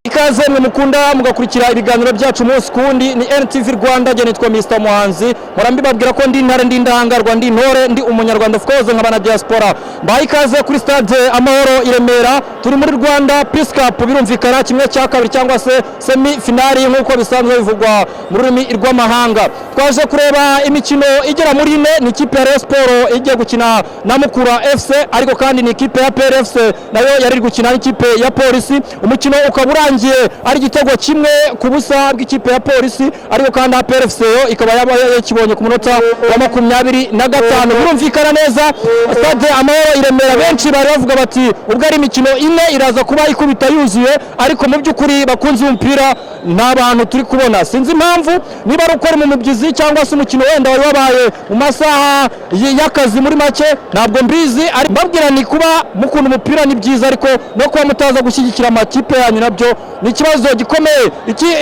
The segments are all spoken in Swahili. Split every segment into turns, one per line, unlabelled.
ikaze mwe mukunda mugakurikira ibiganiro byacu umunsi kundi ni NTVRWANDA je nitwa Mr Muhanzi murambi babwira ko ndi intare ndi indahangarwa ndi intore ndi umunyarwanda of course nk'abana diaspora mbaye ikaze kuri stade Amahoro i Remera turi muri Rwanda Peace Cup birumvikana kimwe cya kabiri cyangwa se semi finale nk'uko bisanzwe bivugwa mu rurimi rw'amahanga twaje kureba imikino igera muri ine ni ikipe ya Sport igiye gukina na Mukura FC ariko kandi ni ikipe ya PRFC nayo yari gukina n'ikipe ya Polisi umukino ukaburangiye ari igitego kimwe ku busa bw'ikipe ya Polisi ariko kandi PRFC yo ikaba yakibonye ku munota wa 25 birumvikana neza stade Amahoro i Remera benshi bari bavuga bati ubwo ari imikino ine iraza kuba ikubita yuzuye ariko mu by'ukuri bakunze umupira nta bantu turi kubona sinzi impamvu niba ari ukora mu mibyizi cyangwa se umukino wenda wari wabaye mu masaha y'akazi muri make ntabwo mbizi ari babwira ni kuba mukunda umupira ni byiza ariko no kuba mutaza gushyigikira amakipe yanyu nabyo ni ikibazo gikomeye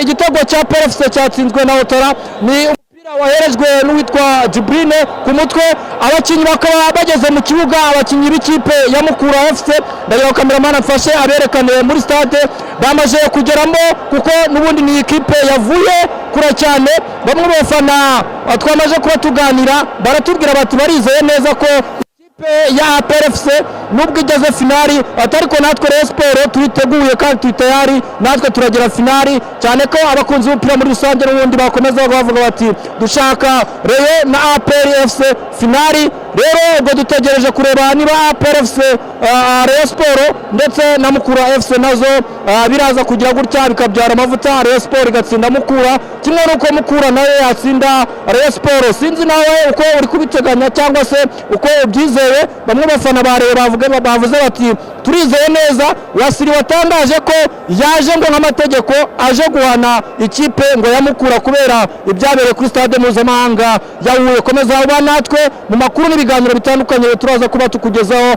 igitego cya PRFC cyatsinzwe na Otara ni umupira waherejwe n'uwitwa Jibrine ku mutwe abakinnyi bakaba bageze mu kibuga abakinnyi b'ikipe ya Mukura FC ndagira cameraman afashe aberekane muri stade bamaje kugeramo kuko nubundi ni ikipe yavuye kura cyane bamwe bafana twamaje kuba tuganira baratubwira bati barizeye neza ko ya PRFC nubwo igeze finali atariko natwe Sport turiteguye kandi tutayari natwe turagera finali cyane ko abakunzi b'umupira muri rusange n'ubundi bakomeza bavuga bati dushaka Rayon na PRFC finali rero ubwo dutegereje kureba niba PRFC Rayon Sport ndetse na Mukura FC nazo biraza kugira gutya bikabyara amavuta Rayon Sport igatsinda Mukura kimwe nuko Mukura nayo yatsinda Rayon Sport sinzi nawe uko uri kubiteganya cyangwa se uko ubyize bamwe bafana bavuze bati turizeye neza Wasiri watangaje ko yaje ngo nk'amategeko aje guhana ikipe ngo yamukura kubera ibyabereye kuri stade mpuzamahanga yahuye komeza uba natwe mu makuru n'ibiganiro bitandukanye turaza kuba tukugezaho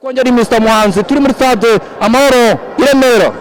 kongera Mr Muhanzi turi muri stade Amahoro i Remera.